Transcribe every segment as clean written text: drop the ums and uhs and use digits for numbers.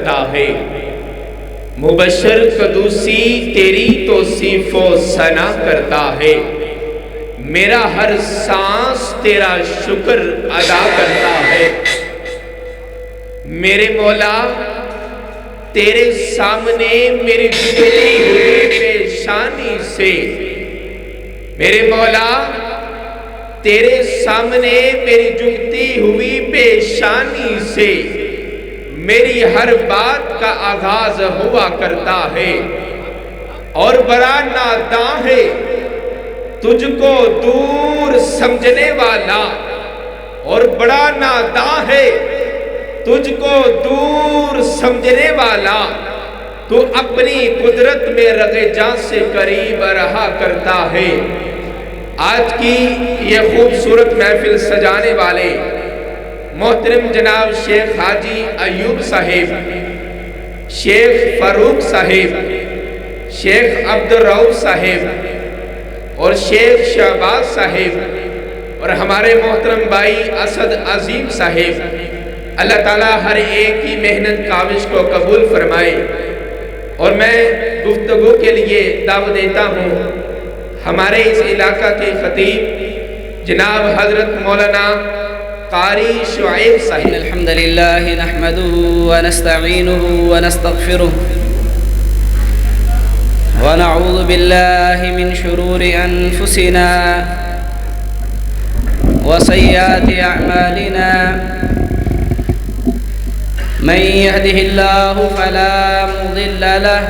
کرتا ہے۔ مبشر قدوسی تیری توصیف و ثنا کرتا ہے، میرا ہر سانس تیرا شکر ادا کرتا ہے۔ میرے مولا تیرے سامنے میری جھکتی ہوئی پیشانی سے، میرے مولا تیرے سامنے میری جھکتی ہوئی پیشانی سے میری ہر بات کا آغاز ہوا کرتا ہے، اور بڑا ناداں ہے تجھ کو دور سمجھنے والا، اور بڑا ناداں ہے تجھ کو دور سمجھنے والا، تو اپنی قدرت میں رگ جاں سے قریب رہا کرتا ہے۔ آج کی یہ خوبصورت محفل سجانے والے محترم جناب شیخ حاجی ایوب صاحب، شیخ فاروق صاحب، شیخ عبدالرؤف صاحب اور شیخ شہباز صاحب اور ہمارے محترم بھائی اسد عظیم صاحب، اللہ تعالیٰ ہر ایک کی محنت کاوش کو قبول فرمائے۔ اور میں گفتگو کے لیے دعوت دیتا ہوں ہمارے اس علاقہ کے خطیب جناب حضرت مولانا قاری شعیب صاحب۔ الحمد لله نحمده ونستعينه ونستغفره ونعوذ بالله من شرور أنفسنا وسيئات أعمالنا، من يهده الله فلا مضل له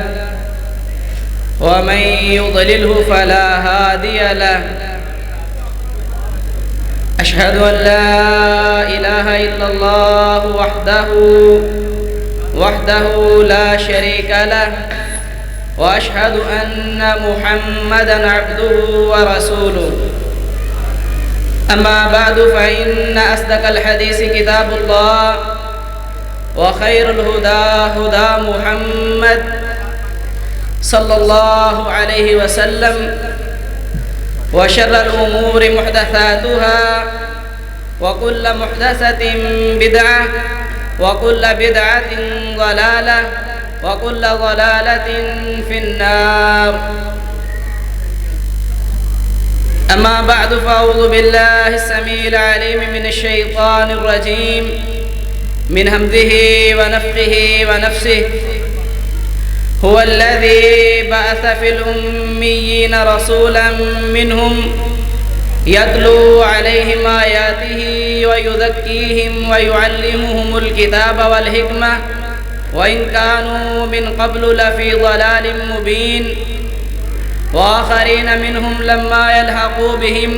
ومن يضلله فلا هادي له، أشهد أن لا إله إلا الله وحده لا شريك له، وأشهد أن محمدًا عبده ورسوله، أما بعد فإن أصدق الحديث كتاب الله، وخير الهدى هدى محمد صلى الله عليه وسلم، وشر الأمور محدثاتها، وكل محدثة بدعة، وكل بدعة ضلالة، وكل ضلالة في النار. أما بعد فأعوذ بالله السميع العليم من الشيطان الرجيم من همزه ونفخه ونفسه. هو الذي بعث في الأميين رسولا منهم يتلو عليهم آياته ويزكيهم ويعلمهم الكتاب والحكمة وإن كانوا من قبل لفي ضلال مبين، وآخرين منهم لما يلحقوا بهم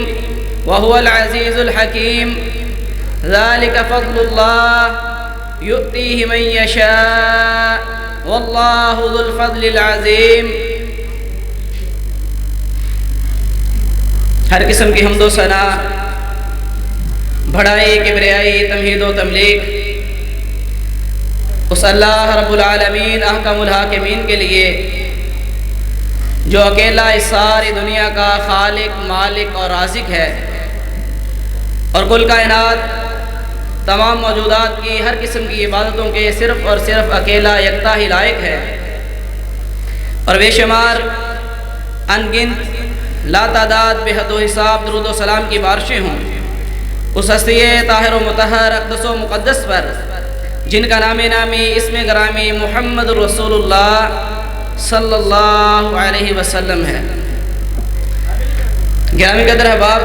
وهو العزيز الحكيم. ذلك فضل الله يؤتيه من يشاء واللہ ذو الفضل العظیم. ہر قسم کی حمد و ثنا، بڑائی، کبریائی، تمہید و تملیک اس اللہ رب العالمین احکم الحاکمین کے لیے جو اکیلا اس ساری دنیا کا خالق، مالک اور رازق ہے، اور کل کائنات تمام موجودات کی ہر قسم کی عبادتوں کے صرف اور صرف اکیلا یکتا ہی لائق ہے، اور بے شمار انگنت لا تعداد بے حد و حساب درود و سلام کی بارشیں ہوں اس ہستی طاہر و مطہر اقدس و مقدس پر جن کا نام نامی اسم گرامی محمد رسول اللہ صلی اللہ علیہ وسلم ہے۔ گرامی قدر احباب،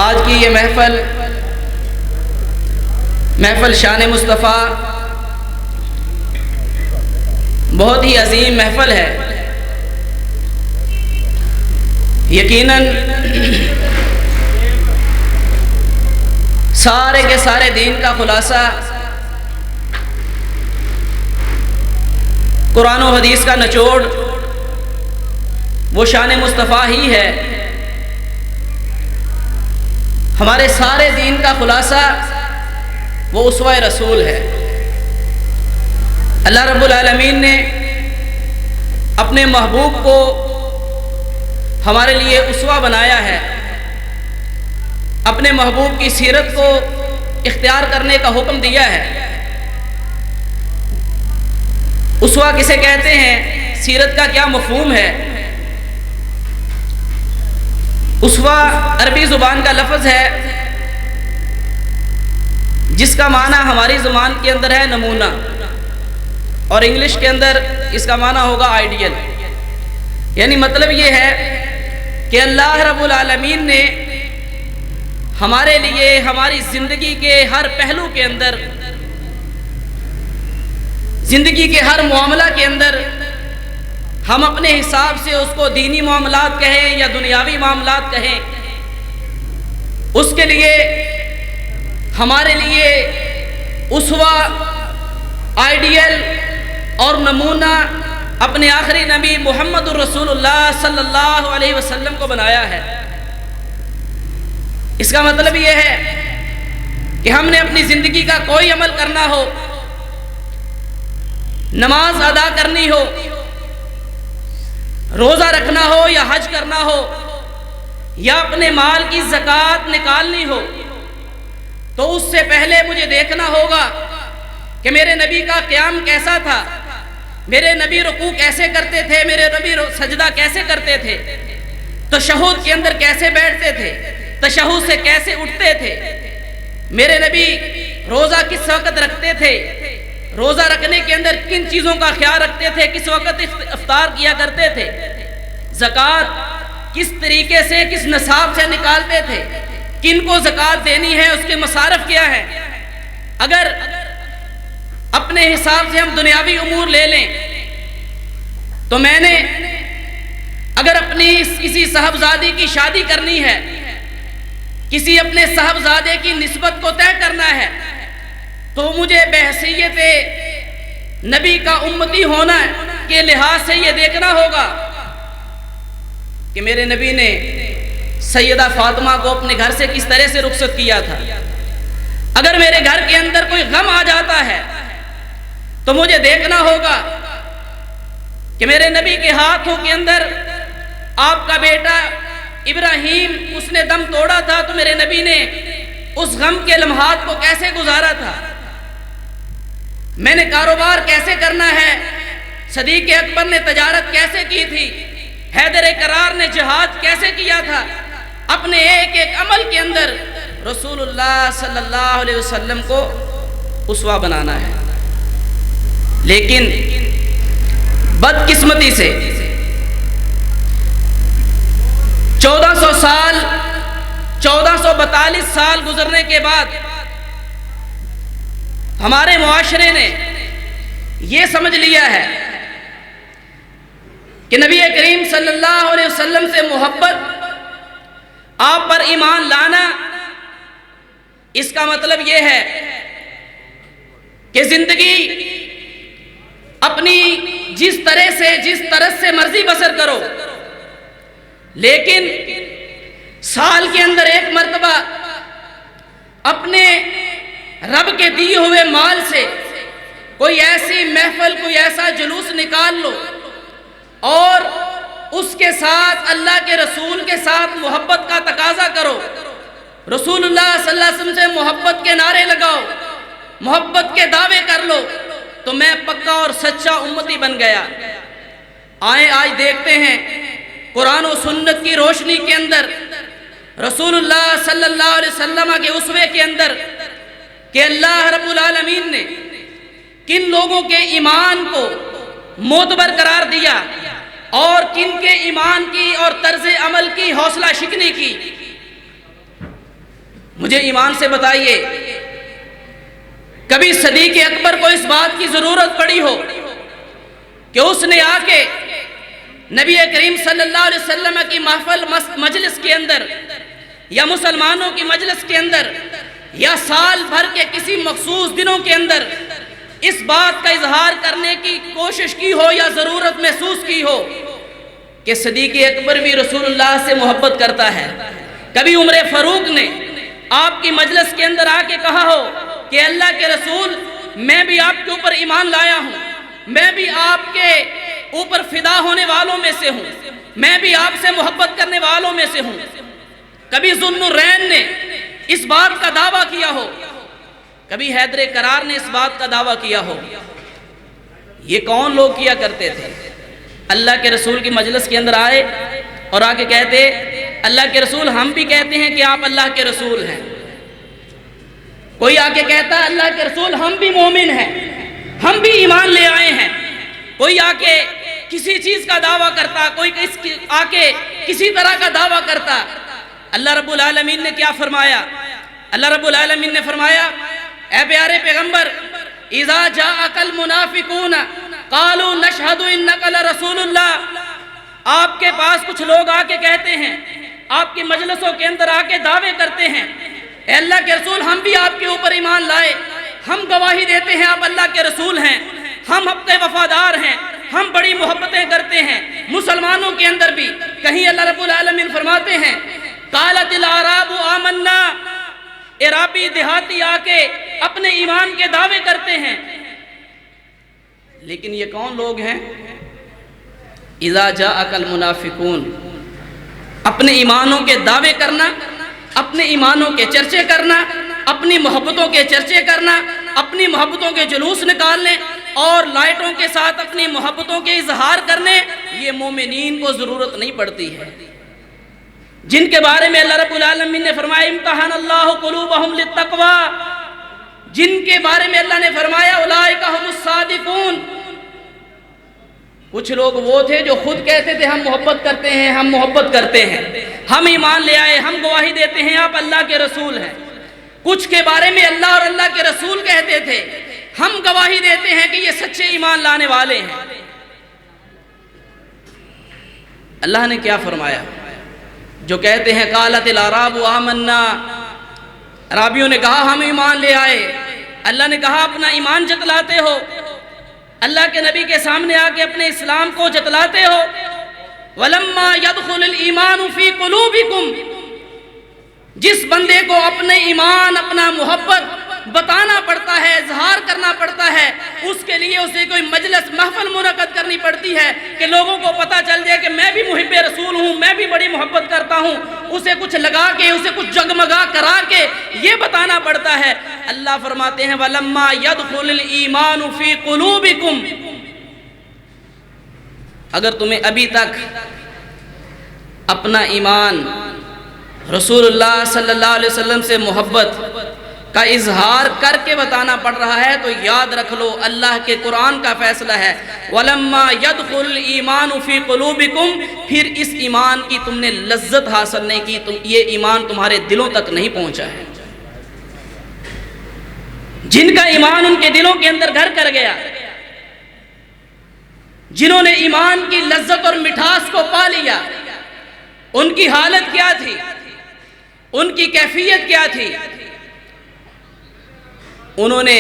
آج کی یہ محفل شان مصطفیٰ بہت ہی عظیم محفل ہے۔ یقیناً سارے کے سارے دین کا خلاصہ قرآن و حدیث کا نچوڑ وہ شان مصطفیٰ ہی ہے۔ ہمارے سارے دین کا خلاصہ وہ اسوہ رسول ہے۔ اللہ رب العالمین نے اپنے محبوب کو ہمارے لیے اسوہ بنایا ہے، اپنے محبوب کی سیرت کو اختیار کرنے کا حکم دیا ہے۔ اسوہ کسے کہتے ہیں؟ سیرت کا کیا مفہوم ہے؟ اسوہ عربی زبان کا لفظ ہے جس کا معنی ہماری زبان کے اندر ہے نمونہ، اور انگلش کے اندر اس کا معنی ہوگا آئیڈیل۔ یعنی مطلب یہ ہے کہ اللہ رب العالمین نے ہمارے لیے ہماری زندگی کے ہر پہلو کے اندر، زندگی کے ہر معاملہ کے اندر، ہم اپنے حساب سے اس کو دینی معاملات کہیں یا دنیاوی معاملات کہیں، اس کے لیے ہمارے لیے اسوہ، آئیڈیل اور نمونہ اپنے آخری نبی محمد الرسول اللہ صلی اللہ علیہ وسلم کو بنایا ہے۔ اس کا مطلب یہ ہے کہ ہم نے اپنی زندگی کا کوئی عمل کرنا ہو، نماز ادا کرنی ہو، روزہ رکھنا ہو یا حج کرنا ہو، یا اپنے مال کی زکوٰۃ نکالنی ہو، تو اس سے پہلے مجھے دیکھنا ہوگا کہ میرے نبی کا قیام کیسا تھا، میرے نبی رکوع کیسے کرتے تھے، میرے نبی سجدہ کیسے کرتے تھے، تشہد کے اندر کیسے بیٹھتے تھے، تشہد سے کیسے اٹھتے تھے، میرے نبی روزہ کس وقت رکھتے تھے، روزہ رکھنے کے اندر کن چیزوں کا خیال رکھتے تھے، کس وقت افطار کیا کرتے تھے، زکوٰۃ کس طریقے سے کس نصاب سے نکالتے تھے، کن کو زکوٰۃ دینی ہے، اس کے مصارف کیا ہے۔ اگر اپنے حساب سے ہم دنیاوی امور لے لیں تو میں نے اگر اپنی کسی صاحبزادی کی شادی کرنی ہے، کسی اپنے صاحبزادے کی نسبت کو طے کرنا ہے، تو مجھے بحیثیت نبی کا امتی ہونا کے لحاظ سے یہ دیکھنا ہوگا کہ میرے نبی نے سیدہ فاطمہ کو اپنے گھر سے کس طرح سے رخصت کیا تھا۔ اگر میرے گھر کے اندر کوئی غم آ جاتا ہے تو مجھے دیکھنا ہوگا کہ میرے نبی کے ہاتھوں کے اندر آپ کا بیٹا ابراہیم اس نے دم توڑا تھا، تو میرے نبی نے اس غم کے لمحات کو کیسے گزارا تھا۔ میں نے کاروبار کیسے کرنا ہے، صدیق اکبر نے تجارت کیسے کی تھی، حیدر کرار نے جہاد کیسے کیا تھا۔ اپنے ایک ایک عمل کے اندر رسول اللہ صلی اللہ علیہ وسلم کو اسوہ بنانا ہے۔ لیکن بدقسمتی سے 1442 سال گزرنے کے بعد ہمارے معاشرے نے یہ سمجھ لیا ہے کہ نبی کریم صلی اللہ علیہ وسلم سے محبت، آپ پر ایمان لانا، اس کا مطلب یہ ہے کہ زندگی اپنی جس طرح سے مرضی بسر کرو، لیکن سال کے اندر ایک مرتبہ اپنے رب کے دیے ہوئے مال سے کوئی ایسی محفل، کوئی ایسا جلوس نکال لو اور اس کے ساتھ اللہ کے رسول کے ساتھ محبت کا تقاضا کرو، رسول اللہ صلی اللہ علیہ وسلم سے محبت کے نعرے لگاؤ، محبت کے دعوے کر لو، تو میں پکا اور سچا امتی بن گیا۔ آئیں آج دیکھتے ہیں قرآن و سنت کی روشنی کے اندر، رسول اللہ صلی اللہ علیہ وسلم کے اسوے کے اندر، کہ اللہ رب العالمین نے کن لوگوں کے ایمان کو معتبر قرار دیا اور کن کے ایمان کی اور طرز عمل کی حوصلہ شکنی کی۔ مجھے ایمان سے بتائیے، کبھی صدیق اکبر کو اس بات کی ضرورت پڑی ہو کہ اس نے آ کے نبی کریم صلی اللہ علیہ وسلم کی محفل مجلس کے اندر یا مسلمانوں کی مجلس کے اندر یا سال بھر کے کسی مخصوص دنوں کے اندر اس بات کا اظہار کرنے کی کوشش کی ہو یا ضرورت محسوس کی ہو کہ صدیق اکبر بھی رسول اللہ سے محبت کرتا ہے؟ کبھی عمر فاروق نے آپ کی مجلس کے اندر آ کے کہا ہو کہ اللہ کے رسول، میں بھی آپ کے اوپر ایمان لایا ہوں، میں بھی آپ کے اوپر فدا ہونے والوں میں سے ہوں، میں بھی آپ سے محبت کرنے والوں میں سے ہوں؟ کبھی ذوالنورین نے اس بات کا دعویٰ کیا ہو کبھی حیدر کرار نے اس بات کا دعویٰ کیا ہو؟ یہ کون لوگ کیا کرتے تھے؟ اللہ کے رسول کی مجلس کے اندر آئے اور آ کے کہتے اللہ کے رسول ہم بھی کہتے ہیں کہ آپ اللہ کے رسول ہیں۔ کوئی آ کے کہتا اللہ کے رسول ہم بھی مومن ہیں، ہم بھی ایمان لے آئے ہیں۔ کوئی آ کے کسی چیز کا دعویٰ کرتا، کوئی آ کے کسی طرح کا دعویٰ کرتا۔ اللہ رب العالمین نے کیا فرمایا؟ اللہ رب العالمین نے فرمایا اے پیارے پیغمبر اذا جاءک المنافقون قالوا نشہد انک لرسول اللہ، آپ کے پاس کچھ لوگ آ کے کہتے ہیں، آپ کی مجلسوں کے اندر آ کے دعوے کرتے ہیں اے اللہ کے رسول ہم بھی آپ کے اوپر ایمان لائے، ہم گواہی دیتے ہیں آپ اللہ کے رسول ہیں، ہم آپ کے وفادار ہیں، ہم بڑی محبتیں کرتے ہیں مسلمانوں کے اندر بھی۔ کہیں اللہ رب العالمین فرماتے ہیں قالت الاعراب آمنا، عرابی دیہاتی آ کے اپنے ایمان کے دعوے کرتے ہیں، لیکن یہ کون لوگ ہیں؟ اذا جاءک المنافقون، اپنے ایمانوں کے دعوے کرنا، اپنے ایمانوں کے چرچے کرنا، اپنی محبتوں کے چرچے کرنا، اپنی محبتوں کے جلوس نکالنے اور لائٹوں کے ساتھ اپنی محبتوں کے اظہار کرنے، یہ مومنین کو ضرورت نہیں پڑتی ہے۔ جن کے بارے میں اللہ رب العالمین نے فرمایا امتحان اللہ قلوبہم للتقوی، جن کے بارے میں اللہ نے فرمایا اولئک ھم الصادقون، کچھ لوگ وہ تھے جو خود کہتے تھے ہم محبت کرتے ہیں، ہم محبت کرتے ہیں، ہم ایمان لے آئے، ہم گواہی دیتے ہیں آپ اللہ کے رسول ہیں۔ کچھ کے بارے میں اللہ اور اللہ کے رسول کہتے تھے ہم گواہی دیتے ہیں کہ یہ سچے ایمان لانے والے ہیں۔ اللہ نے کیا فرمایا؟ جو کہتے ہیں قالت الاعراب آمنا، عرابیوں نے کہا ہم ایمان لے آئے، اللہ نے کہا اپنا ایمان جتلاتے ہو، اللہ کے نبی کے سامنے آ کے اپنے اسلام کو جتلاتے ہو۔ وَلَمَّا يَدْخُلِ الْإِيمَانُ فِي قُلُوبِكُمْ، جس بندے کو اپنے ایمان اپنا محبت بتانا پڑتا ہے، اظہار کرنا پڑتا ہے، اس کے لیے اسے کوئی مجلس محفل منعقد کرنی پڑتی ہے کہ لوگوں کو پتہ چل جائے کہ میں بھی محب رسول ہوں، میں بھی بڑی محبت کرتا ہوں، اسے کچھ لگا کے، اسے کچھ جگمگا کرا کے یہ بتانا پڑتا ہے۔ اللہ فرماتے ہیں وَلَمَّا يَدْخُلِ الْإِيمَانُ فِي قُلُوبِكُمْ، اگر تمہیں ابھی تک اپنا ایمان رسول اللہ صلی اللہ علیہ وسلم سے محبت کا اظہار کر کے بتانا پڑ رہا ہے تو یاد رکھ لو اللہ کے قرآن کا فیصلہ ہے وَلَمَّا يَدْخُلِ الْإِيمَانُ فِي قُلُوبِكُمْ، پھر اس ایمان کی تم نے لذت حاصل نہیں کی، یہ ایمان تمہارے دلوں تک نہیں پہنچا ہے۔ جن کا ایمان ان کے دلوں کے اندر گھر کر گیا، جنہوں نے ایمان کی لذت اور مٹھاس کو پا لیا، ان کی حالت کیا تھی، ان کی کیفیت کیا تھی؟ انہوں نے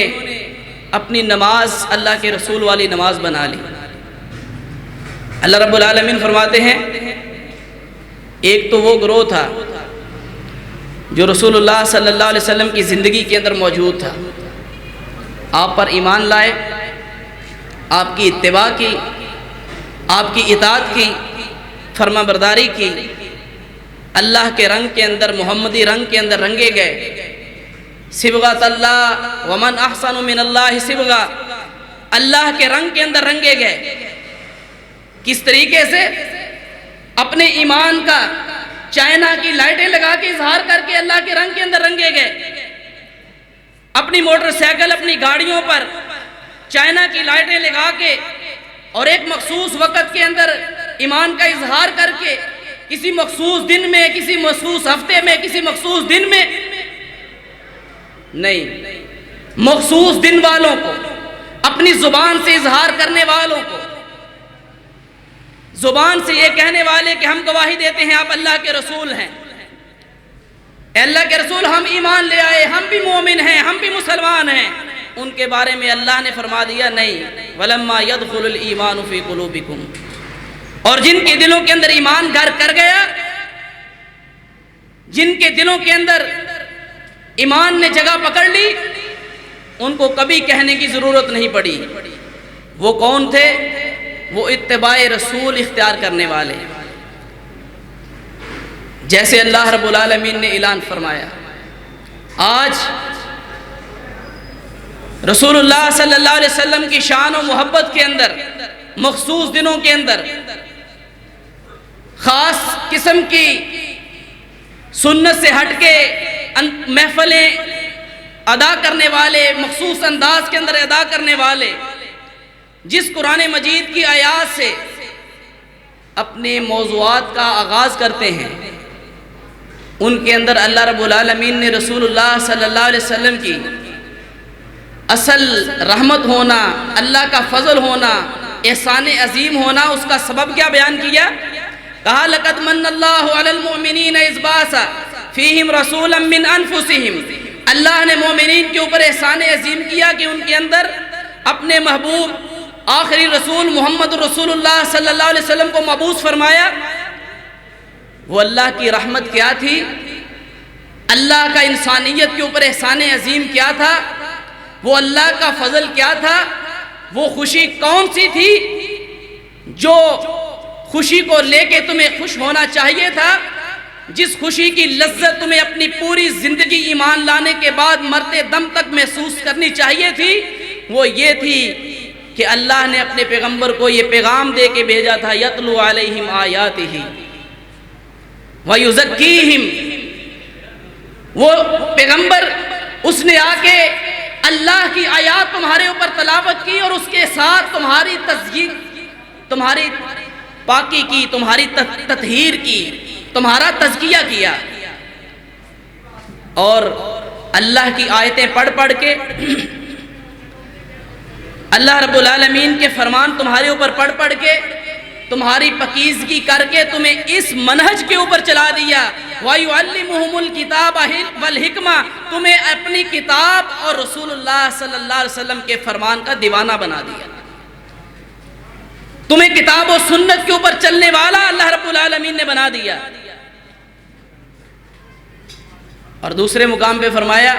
اپنی نماز اللہ کے رسول والی نماز بنا لی۔ اللہ رب العالمین فرماتے ہیں ایک تو وہ گروہ تھا جو رسول اللہ صلی اللہ علیہ وسلم کی زندگی کے اندر موجود تھا، آپ پر ایمان لائے، آپ کی اتباع کی، آپ کی اطاعت کی، فرما برداری کی، اللہ کے رنگ کے اندر، محمدی رنگ کے اندر رنگے گئے۔ صبغۃ اللہ ومن احسن من اللہ صبغہ، اللہ کے رنگ کے اندر رنگے گئے۔ کس طریقے سے؟ اپنے ایمان کا چائنا کی لائٹیں لگا کے اظہار کر کے اللہ کے رنگ کے اندر رنگے گئے۔ اپنی موٹر سائیکل، اپنی گاڑیوں پر چائنا کی لائٹیں لگا کے اور ایک مخصوص وقت کے اندر ایمان کا اظہار کر کے کسی مخصوص دن میں، کسی مخصوص ہفتے میں، کسی مخصوص دن میں نہیں، مخصوص دن والوں کو، اپنی زبان سے اظہار کرنے والوں کو، زبان سے یہ کہنے والے کہ ہم گواہی دیتے ہیں آپ اللہ کے رسول ہیں، اے اللہ کے رسول ہم ایمان لے آئے، ہم بھی مومن ہیں، ہم بھی مسلمان ہیں، ان کے بارے میں اللہ نے فرما دیا نہیں وَلَمَّا يَدْخُلُ الْإِيمَانُ فِي قُلُوبِكُمْ، اور جن کے دلوں کے اندر ایمان گھر کر گیا، جن کے دلوں کے اندر ایمان نے جگہ پکڑ لی، ان کو کبھی کہنے کی ضرورت نہیں پڑی۔ وہ کون تھے؟ وہ اتباع رسول اختیار کرنے والے، جیسے اللہ رب العالمین نے اعلان فرمایا آج رسول اللہ صلی اللہ علیہ وسلم کی شان و محبت کے اندر مخصوص دنوں کے اندر خاص قسم کی سنت سے ہٹ کے محفلیں ادا کرنے والے، مخصوص انداز کے اندر ادا کرنے والے، جس قرآن مجید کی آیات سے اپنے موضوعات کا آغاز کرتے ہیں، ان کے اندر اللہ رب العالمین نے رسول اللہ صلی اللہ علیہ وسلم کی اصل رحمت ہونا، اللہ کا فضل ہونا، احسان عظیم ہونا، اس کا سبب کیا بیان کیا؟ کہا لَقَدْ مَنَّ اللَّهُ عَلَى الْمُؤْمِنِينَ إِذْ بَعَثَ فِيهِمْ رَسُولًا مِّنْ أَنفُسِهِمْ۔ اللہ نے مومنین کے اوپر احسان عظیم کیا کہ ان کے اندر اپنے محبوب آخری رسول محمد رسول اللہ صلی اللہ علیہ وسلم کو مبعوث فرمایا۔ وہ اللہ کی رحمت کیا تھی؟ اللہ کا انسانیت کے اوپر احسان عظیم کیا تھا؟ وہ اللہ کا فضل کیا تھا؟ وہ خوشی کون سی تھی جو خوشی کو لے کے تمہیں خوش ہونا چاہیے تھا؟ جس خوشی کی لذت تمہیں اپنی پوری زندگی ایمان لانے کے بعد مرتے دم تک محسوس کرنی چاہیے تھی، وہ یہ تھی کہ اللہ نے اپنے پیغمبر کو یہ پیغام دے کے بھیجا تھا، یتلو علیہم آیاتہ ویزکیہم۔ وہ پیغمبر اس نے آ کے اللہ کی آیات تمہارے اوپر تلاوت کی اور اس کے ساتھ تمہاری تزکیہ، تمہاری پاکی کی، تمہاری تطہیر کی، تمہارا تزکیہ کیا، اور اللہ کی آیتیں پڑھ پڑھ کے اللہ رب العالمین کے فرمان تمہارے اوپر پڑھ پڑھ کے تمہاری پکیزگی کر کے تمہیں اس منہج کے اوپر چلا دیا۔ وَيُعَلِّمُهُمُ الْكِتَابَ وَالْحِكْمَةَ، تمہیں اپنی کتاب اور رسول اللہ صلی اللہ علیہ وسلم کے فرمان کا دیوانہ بنا دیا، تمہیں کتاب و سنت کے اوپر چلنے والا اللہ رب العالمین نے بنا دیا۔ اور دوسرے مقام پہ فرمایا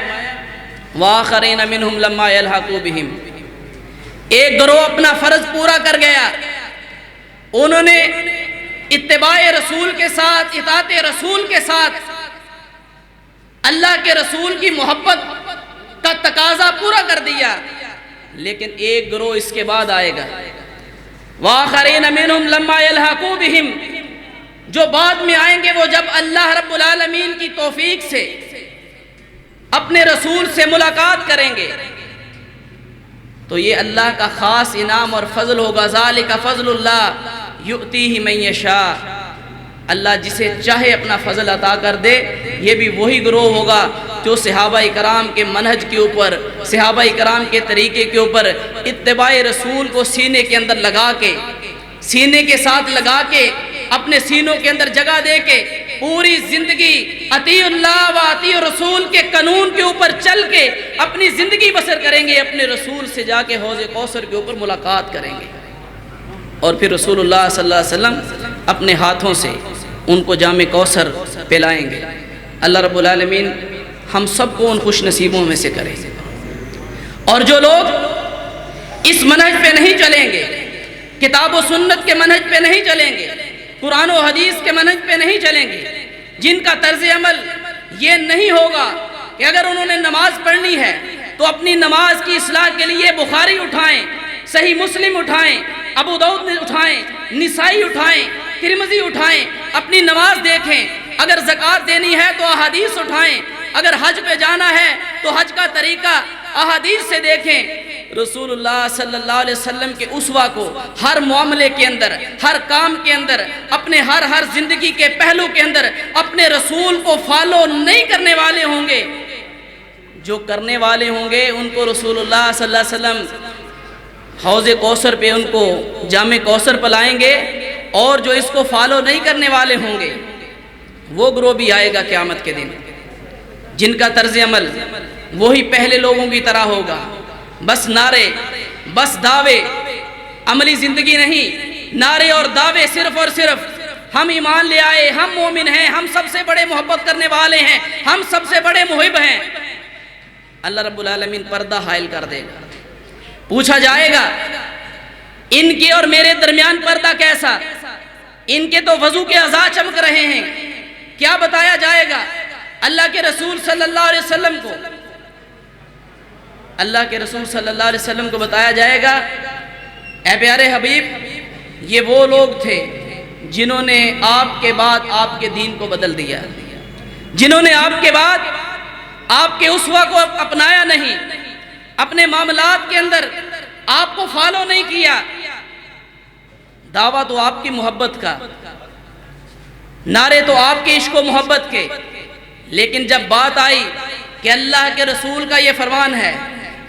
وَآخَرِينَ مِنْهُمْ لَمَّا يَلْحَقُوا بِهِمْ، ایک گروہ اپنا فرض پورا کر گیا، انہوں نے اتباع رسول کے ساتھ، اطاعت رسول کے ساتھ اللہ کے رسول کی محبت کا تقاضا پورا کر دیا، لیکن ایک گروہ اس کے بعد آئے گا وَآخَرِينَ مِنْهُمْ لَمَّا يَلْحَقُوا بِهِمْ، جو بعد میں آئیں گے، وہ جب اللہ رب العالمین کی توفیق سے اپنے رسول سے ملاقات کریں گے تو یہ اللہ کا خاص انعام اور فضل ہوگا۔ ذَلِكَ فَضْلُ اللَّهِ يُؤْتِيهِ مَن يَشَاءُ، اللہ جسے چاہے اپنا فضل عطا کر دے۔ یہ بھی وہی گروہ ہوگا جو صحابہ کرام کے منہج کے اوپر، صحابہ کرام کے طریقے کے اوپر اتباع رسول کو سینے کے اندر لگا کے، سینے کے ساتھ لگا کے، اپنے سینوں کے اندر جگہ دے کے پوری زندگی اطیع اللہ و اطیع رسول کے قانون کے اوپر چل کے اپنی زندگی بسر کریں گے، اپنے رسول سے جا کے حوض کوثر کے اوپر ملاقات کریں گے، اور پھر رسول اللہ صلی اللہ علیہ وسلم اپنے ہاتھوں سے ان کو جام کوثر پلائیں گے۔ اللہ رب العالمین ہم سب کو ان خوش نصیبوں میں سے کرے۔ اور جو لوگ اس منہج پہ نہیں چلیں گے، کتاب و سنت کے منہج پہ نہیں چلیں گے، قرآن و حدیث کے منہج پہ نہیں چلیں گے، جن کا طرز عمل یہ نہیں ہوگا کہ اگر انہوں نے نماز پڑھنی ہے تو اپنی نماز کی اصلاح کے لیے بخاری اٹھائیں، صحیح مسلم اٹھائیں، ابو داؤد اٹھائیں، نسائی اٹھائیں، ترمذی اٹھائیں، اپنی نماز دیکھیں، اگر زکوٰۃ دینی ہے تو احادیث اٹھائیں، اگر حج پہ جانا ہے تو حج کا طریقہ احادیث سے دیکھیں۔ رسول اللہ صلی اللہ علیہ وسلم کے اسوہ کو ہر معاملے کے اندر، ہر کام کے اندر، اپنے ہر زندگی کے پہلو کے اندر اپنے رسول کو فالو نہیں کرنے والے ہوں گے، جو کرنے والے ہوں گے ان کو رسول اللہ صلی اللہ علیہ وسلم حوض کوثر پہ ان کو جام کوثر پلائیں گے، اور جو اس کو فالو نہیں کرنے والے ہوں گے وہ گروہ بھی آئے گا قیامت کے دن، جن کا طرز عمل وہی پہلے لوگوں کی طرح ہوگا، بس نعرے، بس دعوے، عملی زندگی نہیں، نعرے اور دعوے صرف اور صرف ہم ایمان لے آئے، ہم مومن ہیں، ہم سب سے بڑے محبت کرنے والے ہیں، ہم سب سے بڑے محب ہیں۔ اللہ رب العالمین پردہ حائل کر دے گا، پوچھا جائے گا ان کے اور میرے درمیان پردہ کیسا؟ ان کے تو وضو کے اعضاء چمک رہے ہیں، کیا بتایا جائے گا؟ اللہ کے رسول صلی اللہ علیہ وسلم کو اللہ کے رسول صلی اللہ علیہ وسلم کو بتایا جائے گا، اے پیارے حبیب، یہ وہ لوگ تھے جنہوں نے آپ کے بعد آپ کے دین کو بدل دیا، جنہوں نے آپ کے بعد آپ کے اسوہ کو اپنایا نہیں، اپنے معاملات کے اندر آپ کو فالو نہیں کیا۔ دعویٰ تو آپ کی محبت کا، نعرے تو آپ کے عشق و محبت کے، لیکن جب بات آئی کہ اللہ کے رسول کا یہ فرمان ہے،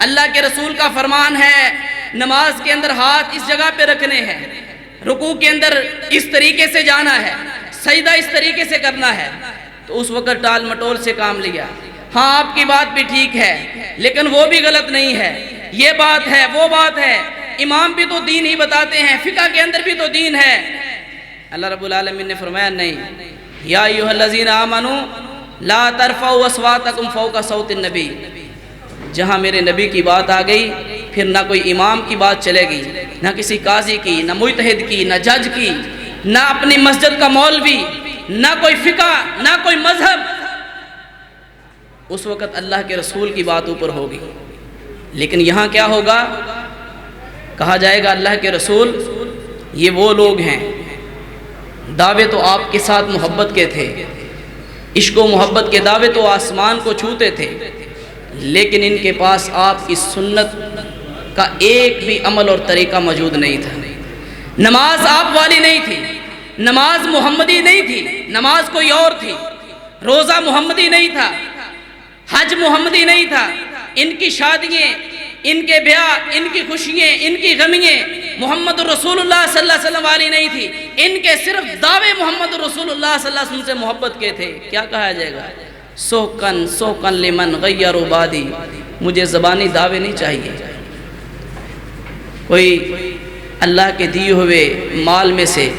اللہ کے رسول کا فرمان ہے نماز کے اندر ہاتھ اس جگہ پہ رکھنے ہیں، رکوع کے اندر اس طریقے سے جانا ہے، سجدہ اس طریقے سے کرنا ہے، تو اس وقت ٹال مٹول سے کام لیا۔ ہاں آپ کی بات بھی ٹھیک ہے، لیکن وہ بھی غلط نہیں ہے، یہ بات ہے وہ بات ہے، امام بھی تو دین ہی بتاتے ہیں، فقہ کے اندر بھی تو دین ہے۔ اللہ رب العالمین نے فرمایا نہیں، یا ایھا الذین آمنوا لا ترفعوا اصواتکم فوق صوت النبی، جہاں میرے نبی کی بات آ گئی پھر نہ کوئی امام کی بات چلے گی، نہ کسی قاضی کی، نہ مجتہد کی، نہ جج کی، نہ اپنی مسجد کا مولوی، نہ کوئی فقہ، نہ کوئی مذہب۔ اس وقت اللہ کے رسول کی بات اوپر ہوگی، لیکن یہاں کیا ہوگا؟ کہا جائے گا اللہ کے رسول یہ وہ لوگ ہیں، دعوے تو آپ کے ساتھ محبت کے تھے، عشق و محبت کے دعوے تو آسمان کو چھوتے تھے، لیکن ان کے پاس آپ کی سنت کا ایک بھی عمل اور طریقہ موجود نہیں تھا۔ نماز آپ والی نہیں تھی، نماز محمدی نہیں تھی، نماز کوئی اور تھی، روزہ محمدی نہیں تھا، حج محمدی نہیں تھا، ان کی شادییں، ان کے بیاہ، ان کی خوشیاں، ان کی غمیاں محمد رسول اللہ صلی اللہ علیہ وسلم والی نہیں تھی، ان کے صرف دعوے محمد رسول اللہ صلی اللہ علیہ وسلم سے محبت کے تھے۔ کیا کہا جائے گا؟ سوکن لمن غیر عبادی، مجھے زبانی دعوے نہیں چاہیے، کوئی اللہ کے دیے ہوئے مال میں سے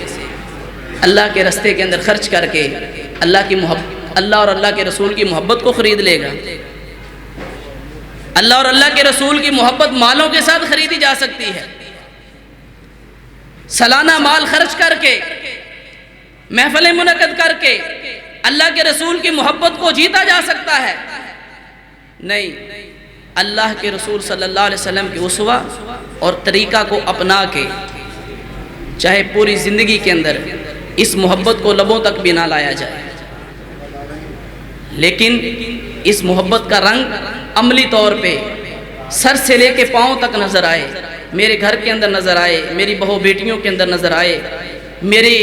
اللہ کے رستے کے اندر خرچ کر کے اللہ اور اللہ کے رسول کی محبت کو خرید لے گا؟ اللہ اور اللہ کے رسول کی محبت مالوں کے ساتھ خریدی جا سکتی ہے، سالانہ مال خرچ کر کے، محفلیں منعقد کر کے اللہ کے رسول کی محبت کو جیتا جا سکتا ہے؟ نہیں، اللہ کے رسول صلی اللہ علیہ وسلم کی اسوہ اور طریقہ کو اپنا کے چاہے پوری زندگی کے اندر اس محبت کو لبوں تک بھی نہ لایا جائے، لیکن اس محبت کا رنگ عملی طور پہ سر سے لے کے پاؤں تک نظر آئے، میرے گھر کے اندر نظر آئے، میری بہو بیٹیوں کے اندر نظر آئے، میری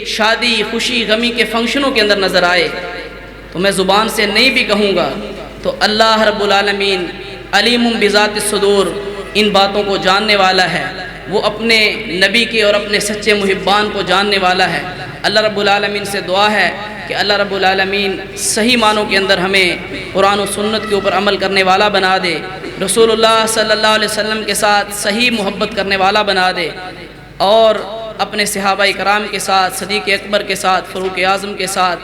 شادی خوشی غمی کے فنکشنوں کے اندر نظر آئے، تو میں زبان سے نہیں بھی کہوں گا تو اللہ رب العالمین علیم بذات الصدور ان باتوں کو جاننے والا ہے، وہ اپنے نبی کے اور اپنے سچے محبان کو جاننے والا ہے۔ اللہ رب العالمین سے دعا ہے کہ اللہ رب العالمین صحیح معنوں کے اندر ہمیں قرآن و سنت کے اوپر عمل کرنے والا بنا دے، رسول اللہ صلی اللہ علیہ وسلم کے ساتھ صحیح محبت کرنے والا بنا دے، اور اپنے صحابہ کرام کے ساتھ، صدیق اکبر کے ساتھ، فاروق اعظم کے ساتھ،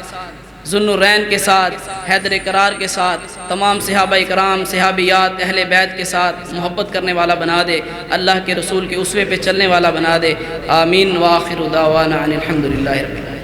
ذو النورین کے ساتھ، حیدر قرار کے ساتھ، تمام صحابہ کرام، صحابیات، اہل بیت کے ساتھ محبت کرنے والا بنا دے، اللہ کے رسول کے اسوے پہ چلنے والا بنا دے۔ آمین وآخر دعوانا ان الحمدللہ رب العالمین۔